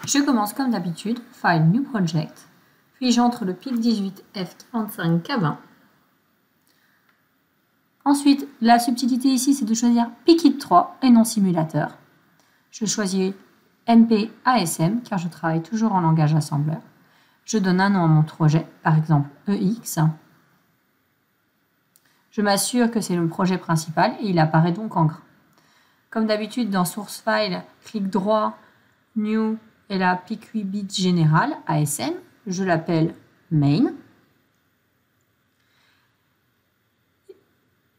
Je commence comme d'habitude, File New Project, puis j'entre le PIC 18F45K20. Ensuite, la subtilité ici, c'est de choisir PIC 3 et non simulateur. Je choisis NP ASM car je travaille toujours en langage assembleur. Je donne un nom à mon projet, par exemple EX. Je m'assure que c'est le projet principal et il apparaît donc en gras. Comme d'habitude, dans Source File, clic droit, New et la PIC 8 bits générale, ASM. Je l'appelle Main.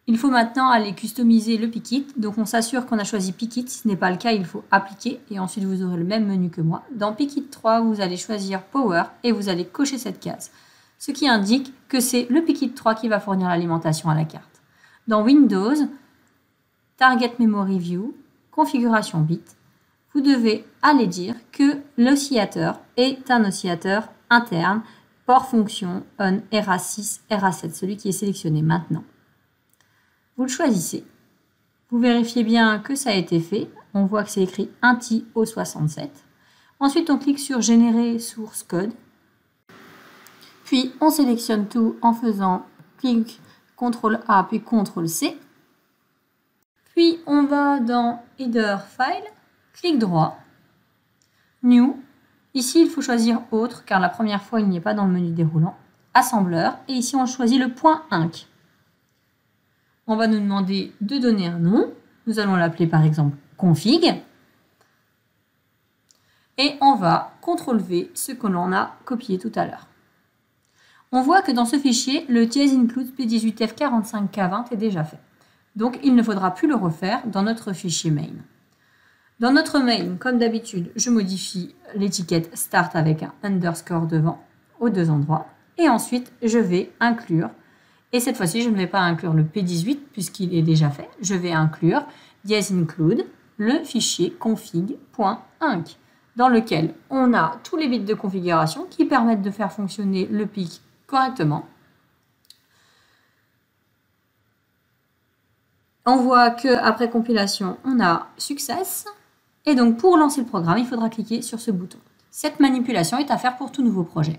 Il faut maintenant aller customiser le PIC-it. Donc on s'assure qu'on a choisi PIC-it. Si ce n'est pas le cas, il faut appliquer et ensuite vous aurez le même menu que moi. Dans PIC-it 3, vous allez choisir Power et vous allez cocher cette case. Ce qui indique que c'est le PIC-it 3 qui va fournir l'alimentation à la carte. Dans Windows, Target Memory View, Configuration bit, vous devez aller dire que l'oscillateur est un oscillateur interne, port fonction on RA6, RA7, celui qui est sélectionné maintenant. Vous le choisissez. Vous vérifiez bien que ça a été fait. On voit que c'est écrit INTI O67. Ensuite, on clique sur Générer source code. Puis, on sélectionne tout en faisant clic CTRL A puis CTRL C. Puis, on va dans Header File, clic droit, New. Ici, il faut choisir Autre, car la première fois, il n'y est pas dans le menu déroulant. Assembleur. Et ici, on choisit le point .inc. On va nous demander de donner un nom. Nous allons l'appeler par exemple config. Et on va CTRL-V ce que l'on a copié tout à l'heure. On voit que dans ce fichier, le dièse include P18F45K20 est déjà fait. Donc il ne faudra plus le refaire dans notre fichier main. Dans notre main, comme d'habitude, je modifie l'étiquette start avec un underscore devant aux deux endroits. Et ensuite, je vais inclure. Et cette fois-ci, je ne vais pas inclure le P18 puisqu'il est déjà fait. Je vais inclure dièse include le fichier config.inc dans lequel on a tous les bits de configuration qui permettent de faire fonctionner le PIC correctement. On voit qu'après compilation, on a success. Et donc, pour lancer le programme, il faudra cliquer sur ce bouton. Cette manipulation est à faire pour tout nouveau projet.